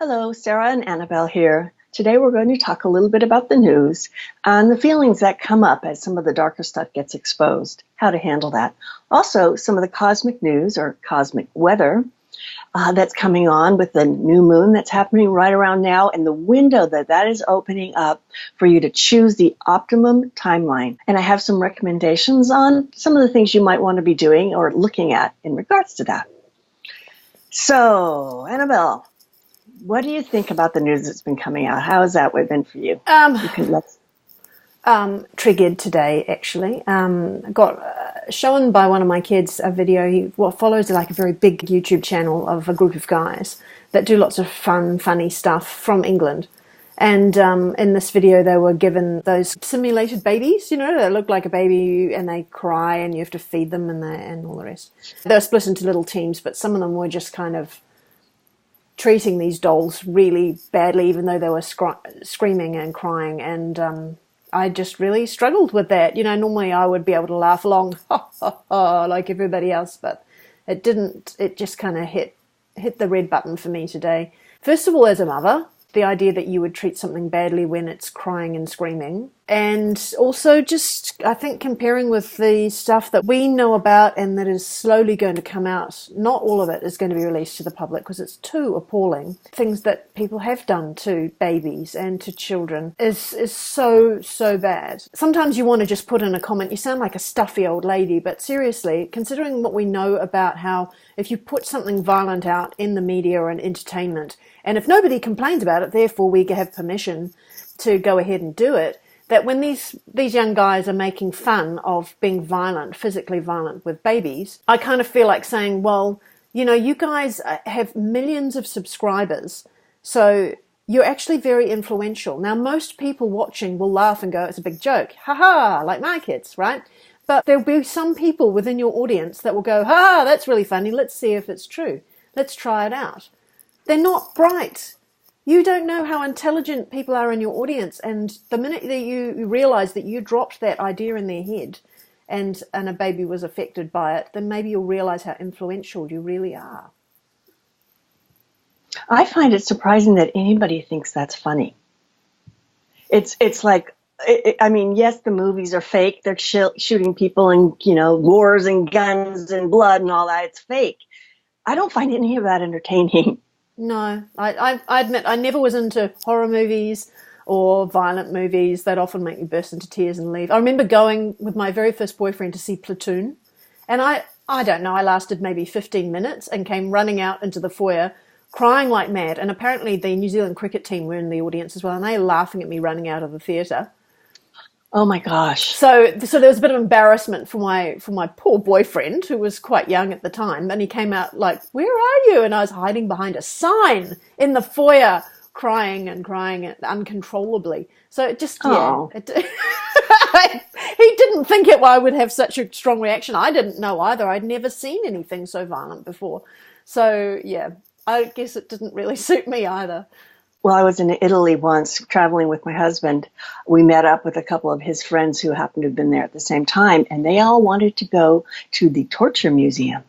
Hello, Sarah and Annabelle here. Today we're going to talk a little bit about the news and the feelings that come up as some of the darker stuff gets exposed, how to handle that. Also, some of the cosmic news or cosmic weather that's coming on with the new moon that's happening right around now and the window that is opening up for you to choose the optimum timeline. And I have some recommendations on some of the things you might want to be doing or looking at in regards to that. So, Annabelle, what do you think about the news that's been coming out? How has that been for you? Triggered today, actually. Got shown by one of my kids a video. He follows like a very big YouTube channel of a group of guys that do lots of funny stuff from England. And in this video, they were given those simulated babies, that look like a baby and they cry and you have to feed them and all the rest. They were split into little teams, but some of them were just kind of treating these dolls really badly, even though they were screaming and crying. And I just really struggled with that. Normally I would be able to laugh along, like everybody else, but it didn't. It just kind of hit the red button for me today. First of all, as a mother, the idea that you would treat something badly when it's crying and screaming. And also just, I think, comparing with the stuff that we know about and that is slowly going to come out. Not all of it is going to be released to the public because it's too appalling. Things that people have done to babies and to children is so bad. Sometimes you want to just put in a comment, you sound like a stuffy old lady, but seriously, considering what we know about how if you put something violent out in the media or in entertainment, and if nobody complains about it, therefore we have permission to go ahead and do it, that when these young guys are making fun of being violent, physically violent with babies, I kind of feel like saying, well, you guys have millions of subscribers, so you're actually very influential. Now, most people watching will laugh and go, it's a big joke, ha, like my kids, right? But there'll be some people within your audience that will go, ha, that's really funny, let's see if it's true. Let's try it out. They're not bright. You don't know how intelligent people are in your audience, and the minute that you realize that you dropped that idea in their head and a baby was affected by it, then maybe you'll realize how influential you really are. I find it surprising that anybody thinks that's funny. It's like, yes, the movies are fake. They're shooting people and, wars and guns and blood and all that. It's fake. I don't find any of that entertaining. No, I admit I never was into horror movies or violent movies. That often make me burst into tears and leave. I remember going with my very first boyfriend to see Platoon, and I don't know, I lasted maybe 15 minutes and came running out into the foyer crying like mad. And apparently the New Zealand cricket team were in the audience as well, and they were laughing at me running out of the theatre. Oh my gosh. So there was a bit of embarrassment for my poor boyfriend, who was quite young at the time, and he came out like, where are you? And I was hiding behind a sign in the foyer, crying uncontrollably. So it just, oh. He didn't think I would have such a strong reaction. I didn't know either. I'd never seen anything so violent before. So yeah, I guess it didn't really suit me either. Well, I was in Italy once traveling with my husband. We met up with a couple of his friends who happened to have been there at the same time, and they all wanted to go to the Torture Museum,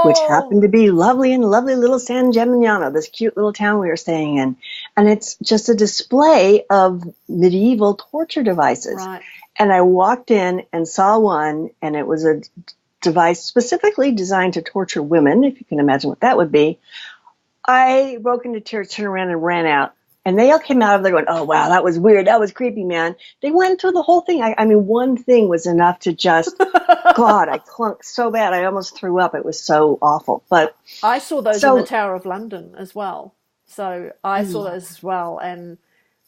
which happened to be lovely little San Gemignano, this cute little town we were staying in. And it's just a display of medieval torture devices. Right. And I walked in and saw one, and it was a device specifically designed to torture women, if you can imagine what that would be. I broke into tears, turned around and ran out. And they all came out of there going, oh, wow, that was weird. That was creepy, man. They went through the whole thing. I mean, one thing was enough to just, God, I clunked so bad. I almost threw up. It was so awful. But I saw those in the Tower of London as well. So I saw those as well. And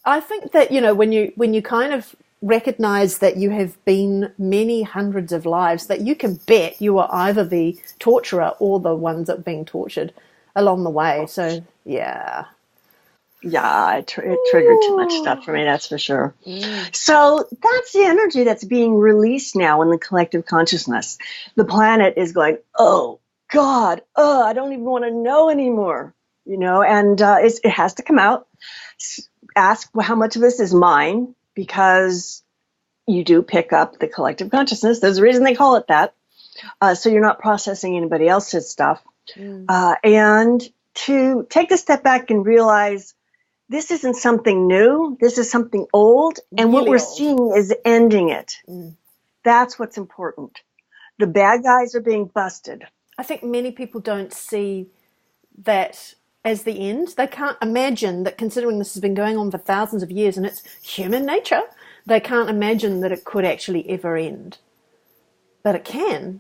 I think that, when you kind of recognize that you have been many hundreds of lives, that you can bet you are either the torturer or the ones that are being tortured along the way. So, yeah. Yeah, it triggered too much stuff for me, that's for sure. So that's the energy that's being released now in the collective consciousness. The planet is going, oh, God, I don't even want to know anymore, and it has to come out. Ask how much of this is mine, because you do pick up the collective consciousness. There's a reason they call it that. So you're not processing anybody else's stuff. And to take a step back and realize this isn't something new. This is something old. And what Really we're old. seeing is ending it. That's what's important. The bad guys are being busted. I think many people don't see that as the end. They can't imagine that, considering this has been going on for thousands of years and it's human nature, they can't imagine that it could actually ever end. But it can.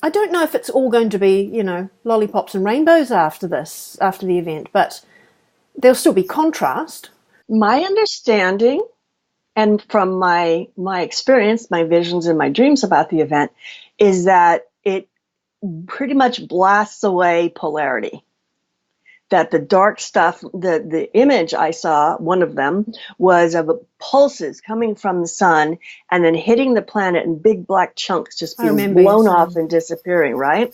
I don't know if it's all going to be, lollipops and rainbows after the event, but there'll still be contrast. My understanding, and from my experience, my visions and my dreams about the event, is that it pretty much blasts away polarity. That the dark stuff, the image I saw, one of them, was of pulses coming from the sun and then hitting the planet in big black chunks, just being blown off and disappearing, right?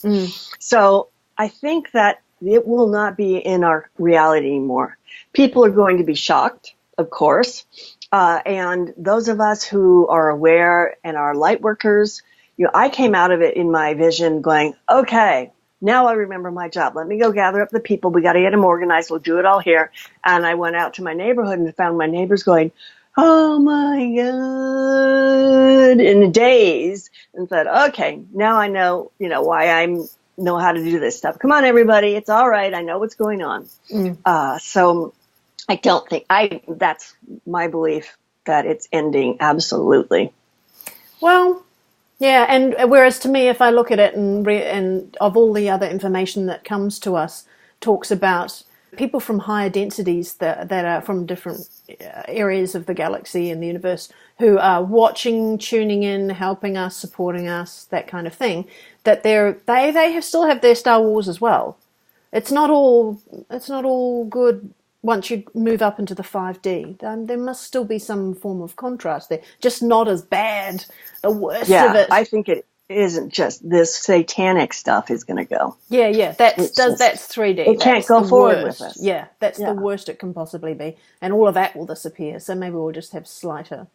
So I think that it will not be in our reality anymore. People are going to be shocked, of course. And those of us who are aware and are light workers, I came out of it in my vision going, okay, now I remember my job. Let me go gather up the people. We got to get them organized. We'll do it all here. And I went out to my neighborhood and found my neighbors going, oh my God, in a daze, and said, okay, now I know, why I know how to do this stuff. Come on, everybody. It's all right. I know what's going on. So I don't think that's my belief that it's ending. Absolutely. Well, yeah, and whereas to me, if I look at it and of all the other information that comes to us, talks about people from higher densities that are from different areas of the galaxy and the universe who are watching, tuning in, helping us, supporting us, that kind of thing, that they still have their Star Wars as well. It's not all good. Once you move up into the 5D, there must still be some form of contrast there, just not as bad. The worst of it. I think it isn't just this satanic stuff is going to go. Yeah, that's 3D. It can't go forward with us. Yeah, that's the worst it can possibly be, and all of that will disappear. So maybe we'll just have slighter.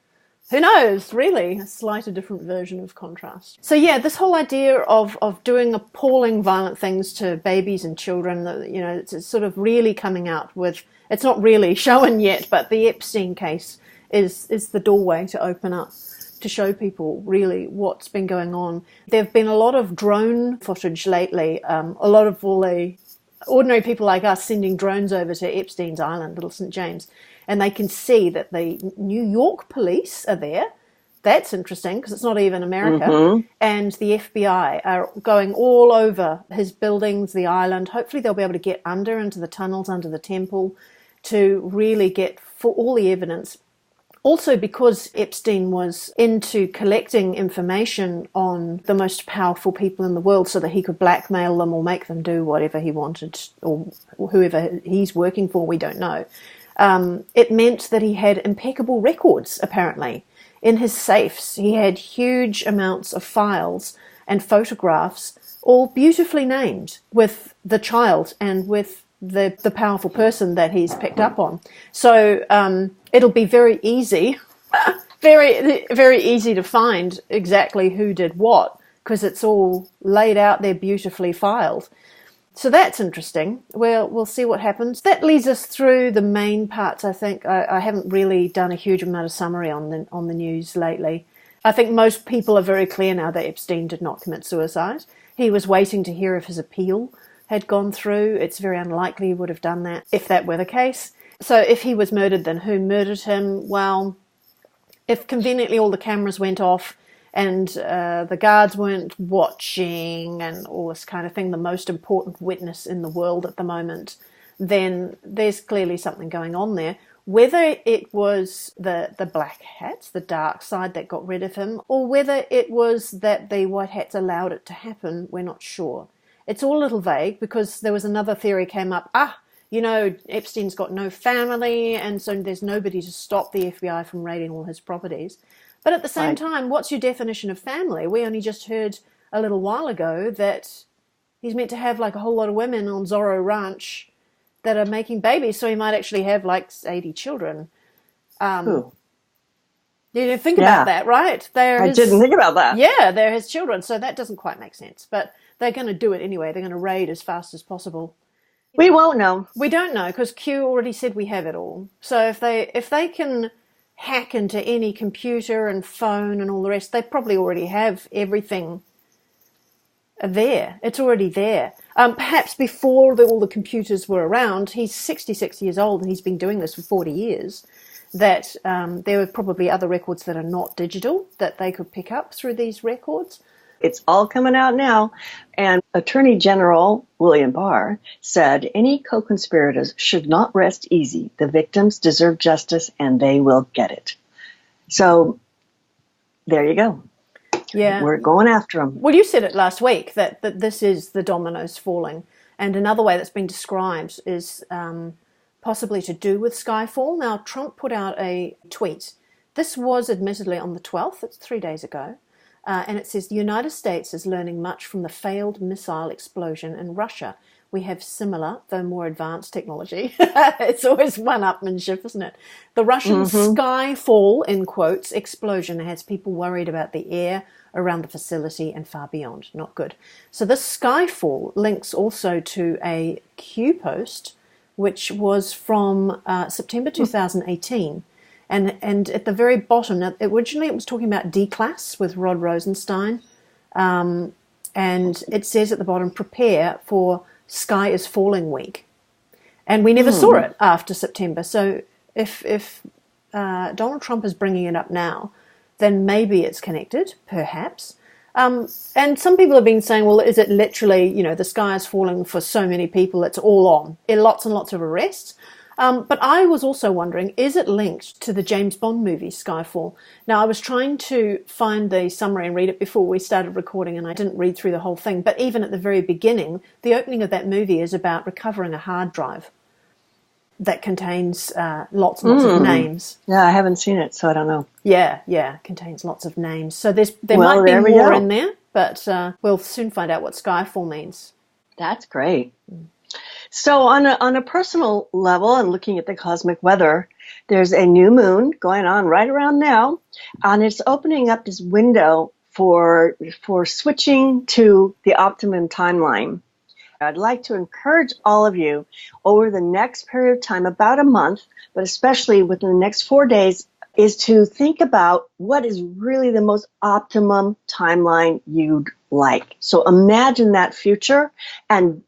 Who knows, really, a slighter different version of contrast. So yeah, this whole idea of doing appalling violent things to babies and children, it's sort of really coming out with, it's not really shown yet, but the Epstein case is the doorway to open up, to show people really what's been going on. There have been a lot of drone footage lately, a lot of all the ordinary people like us sending drones over to Epstein's Island, Little St. James, and they can see that the New York police are there. That's interesting because it's not even America. And the FBI are going all over his buildings, the island. Hopefully they'll be able to get into the tunnels under the temple to really get for all the evidence. Also because Epstein was into collecting information on the most powerful people in the world so that he could blackmail them or make them do whatever he wanted, or whoever he's working for, we don't know. It meant that he had impeccable records, apparently. In his safes, he had huge amounts of files and photographs, all beautifully named, with the child and with the powerful person that he's picked up on. So it'll be very easy, very, very easy to find exactly who did what, because it's all laid out there, beautifully filed. So that's interesting. We'll see what happens. That leads us through the main parts, I think. I haven't really done a huge amount of summary on the news lately. I think most people are very clear now that Epstein did not commit suicide. He was waiting to hear if his appeal had gone through. It's very unlikely he would have done that if that were the case. So if he was murdered, then who murdered him? Well, if conveniently all the cameras went off and the guards weren't watching and all this kind of thing, the most important witness in the world at the moment, then there's clearly something going on there. Whether it was the black hats, the dark side that got rid of him, or whether it was that the white hats allowed it to happen, we're not sure. It's all a little vague because there was another theory came up. Epstein's got no family, and so there's nobody to stop the FBI from raiding all his properties. But at the same time, what's your definition of family? We only just heard a little while ago that he's meant to have like a whole lot of women on Zorro Ranch that are making babies, so he might actually have like 80 children. You didn't think about that, right? I didn't think about that. Yeah, they're his children, so that doesn't quite make sense. But they're going to do it anyway. They're going to raid as fast as possible. We won't know. We don't know because Q already said we have it all. So if they can hack into any computer and phone and all the rest, they probably already have everything there. It's already there. Perhaps before all the computers were around, he's 66 years old and he's been doing this for 40 years, that there were probably other records that are not digital that they could pick up through these records. It's all coming out now. And Attorney General William Barr said any co-conspirators should not rest easy. The victims deserve justice and they will get it. So there you go. Yeah. We're going after them. Well, you said it last week that this is the dominoes falling. And another way that's been described is possibly to do with Skyfall. Now, Trump put out a tweet. This was admittedly on the 12th. It's 3 days ago. And it says, the United States is learning much from the failed missile explosion in Russia. We have similar, though more advanced technology. It's always one-upmanship, isn't it? The Russian Skyfall, in quotes, explosion has people worried about the air around the facility and far beyond. Not good. So this Skyfall links also to a Q post, which was from September 2018. And at the very bottom, originally it was talking about D-Class with Rod Rosenstein. And it says at the bottom, prepare for Sky is Falling Week. And we never saw it after September. So if Donald Trump is bringing it up now, then maybe it's connected, perhaps. And some people have been saying, well, is it literally, the sky is falling for so many people, it's all on. Lots and lots of arrests. But I was also wondering, is it linked to the James Bond movie Skyfall? Now, I was trying to find the summary and read it before we started recording, and I didn't read through the whole thing. But even at the very beginning, the opening of that movie is about recovering a hard drive that contains lots and lots of names. Yeah, I haven't seen it, so I don't know. Yeah, contains lots of names. So there might be more in there, but we'll soon find out what Skyfall means. That's great. So on a personal level, and looking at the cosmic weather, there's a new moon going on right around now, and it's opening up this window for switching to the optimum timeline. I'd like to encourage all of you over the next period of time, about a month, but especially within the next 4 days, is to think about what is really the most optimum timeline you'd like. So imagine that future and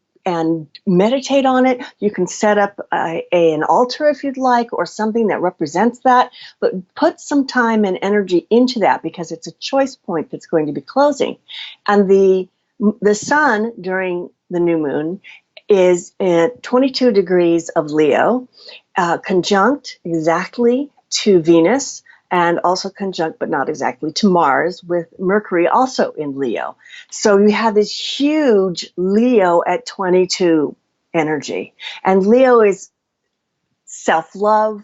meditate on it. You can set up an altar if you'd like, or something that represents that, but put some time and energy into that because it's a choice point that's going to be closing. And the sun during the new moon is at 22 degrees of Leo, conjunct exactly to Venus, and also conjunct, but not exactly, to Mars, with Mercury also in Leo. So you have this huge Leo at 22 energy. And Leo is self-love,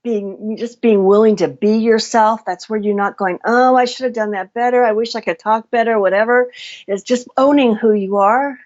being willing to be yourself. That's where you're not going, oh, I should have done that better. I wish I could talk better, whatever. It's just owning who you are.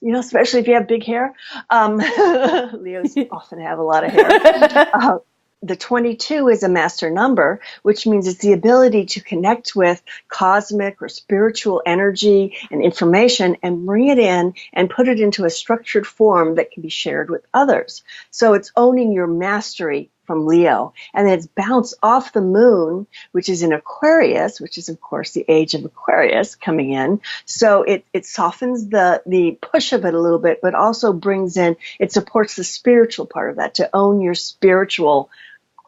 Especially if you have big hair. Leos often have a lot of hair. The 22 is a master number, which means it's the ability to connect with cosmic or spiritual energy and information and bring it in and put it into a structured form that can be shared with others. So it's owning your mastery from Leo. And it's bounced off the moon, which is in Aquarius, which is, of course, the age of Aquarius coming in. So it softens the push of it a little bit, but also brings in, it supports the spiritual part of that, to own your spiritual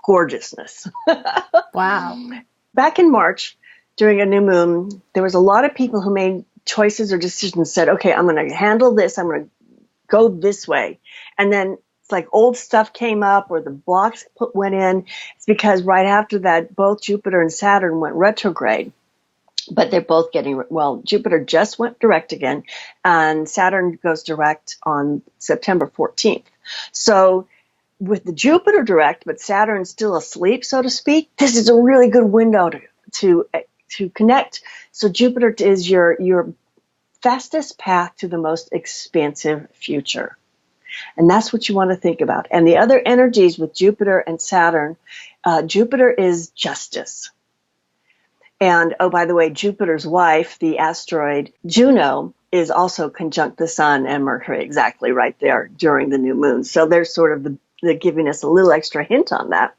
gorgeousness. Wow. Back in March, during a new moon, there was a lot of people who made choices or decisions, said, okay, I'm going to handle this, I'm going to go this way. And then it's like old stuff came up or the blocks went in. It's because right after that, both Jupiter and Saturn went retrograde. But they're both Jupiter just went direct again, and Saturn goes direct on September 14th. So with the Jupiter direct, but Saturn still asleep, so to speak, this is a really good window to connect. So Jupiter is your fastest path to the most expansive future. And that's what you want to think about. And the other energies with Jupiter and Saturn, Jupiter is justice. And, oh, by the way, Jupiter's wife, the asteroid Juno, is also conjunct the Sun and Mercury exactly right there during the new moon. So they're sort of the giving us a little extra hint on that.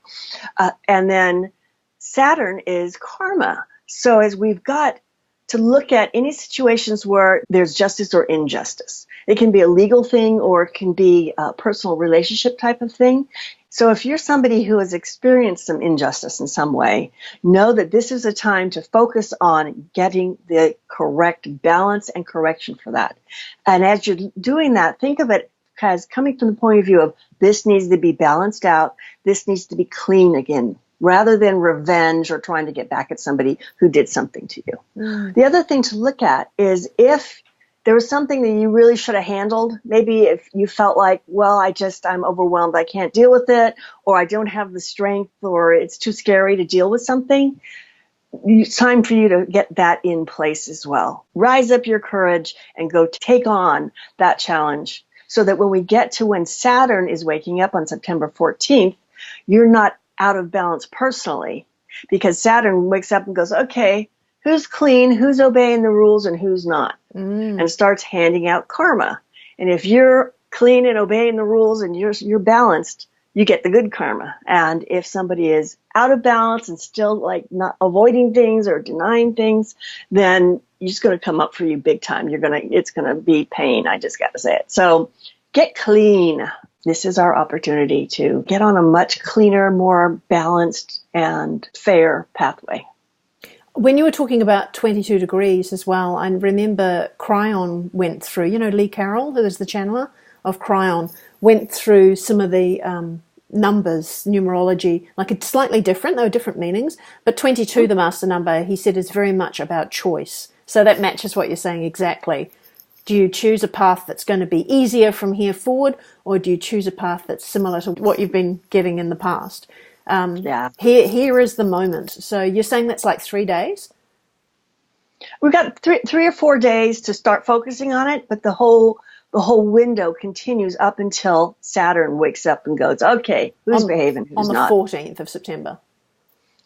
And then Saturn is karma. So as we've got to look at any situations where there's justice or injustice. It can be a legal thing or it can be a personal relationship type of thing. So if you're somebody who has experienced some injustice in some way, know that this is a time to focus on getting the correct balance and correction for that. And as you're doing that, think of it as coming from the point of view of this needs to be balanced out, this needs to be clean again, rather than revenge or trying to get back at somebody who did something to you. Mm. The other thing to look at is if there was something that you really should have handled, maybe if you felt like, well, I'm overwhelmed, I can't deal with it, or I don't have the strength, or it's too scary to deal with something, it's time for you to get that in place as well. Rise up your courage and go take on that challenge so that when we get to when Saturn is waking up on September 14th, you're not out of balance personally, because Saturn wakes up and goes, okay, who's clean, who's obeying the rules, and who's not, and starts handing out karma. And if you're clean and obeying the rules and you're balanced, you get the good karma. And if somebody is out of balance and still like not avoiding things or denying things, then it's going to come up for you big time. It's going to be pain. I just got to say it. So get clean. This is our opportunity to get on a much cleaner, more balanced and fair pathway. When you were talking about 22 degrees as well, I remember Cryon went through, Lee Carroll, who is the channeler of Cryon, went through some of the numbers, numerology, like it's slightly different, there were different meanings, but 22, the master number, he said is very much about choice. So that matches what you're saying exactly. Do you choose a path that's going to be easier from here forward, or do you choose a path that's similar to what you've been getting in the past? Here is the moment. So you're saying that's like 3 days? We've got three or 4 days to start focusing on it, but the whole window continues up until Saturn wakes up and goes, okay, who's behaving, who's not? On the 14th of September.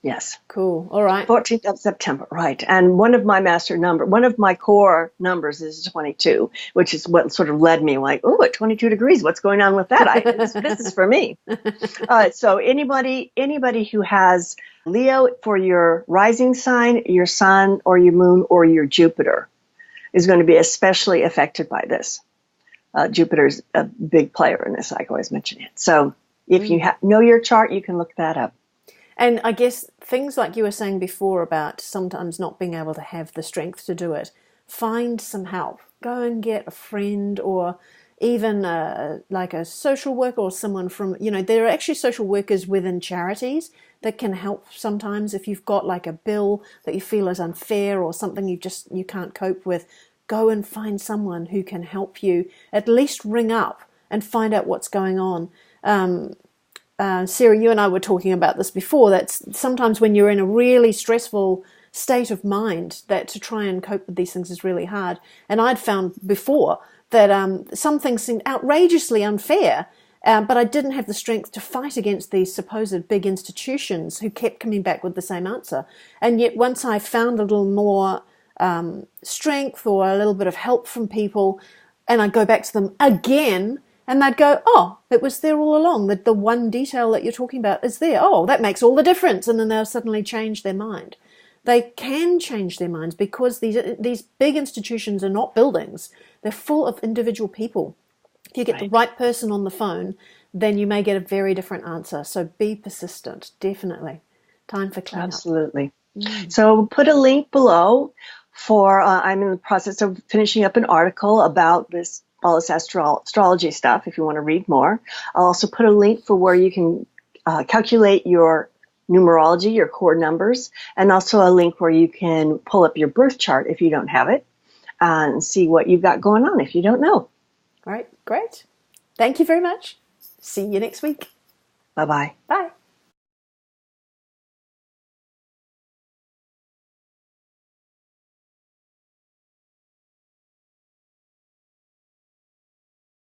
Yes. Cool. All right. 14th of September, right. And one of my core numbers is 22, which is what sort of led me like, oh, at 22 degrees, what's going on with that? This is for me. So anybody who has Leo for your rising sign, your sun or your moon or your Jupiter is going to be especially affected by this. Jupiter's a big player in this. I always mention it. So if you know your chart, you can look that up. And I guess things like you were saying before about sometimes not being able to have the strength to do it, find some help. Go and get a friend or even like a social worker or someone from, there are actually social workers within charities that can help sometimes if you've got like a bill that you feel is unfair or something you can't cope with. Go and find someone who can help you. At least ring up and find out what's going on. Sarah, you and I were talking about this before, that sometimes when you're in a really stressful state of mind, that to try and cope with these things is really hard. And I'd found before that some things seemed outrageously unfair, but I didn't have the strength to fight against these supposed big institutions who kept coming back with the same answer. And yet once I found a little more strength or a little bit of help from people, and I'd go back to them again, and they'd go, oh, it was there all along. The one detail that you're talking about is there. Oh, that makes all the difference. And then they'll suddenly change their mind. They can change their minds because these big institutions are not buildings. They're full of individual people. If you get the right person on the phone, then you may get a very different answer. So be persistent, definitely. Time for cleanup. Absolutely. So we'll put a link below for, I'm in the process of finishing up an article about all this astrology stuff if you want to read more. I'll also put a link for where you can calculate your numerology, your core numbers, and also a link where you can pull up your birth chart if you don't have it and see what you've got going on if you don't know. All right, great. Thank you very much. See you next week. Bye-bye. Bye.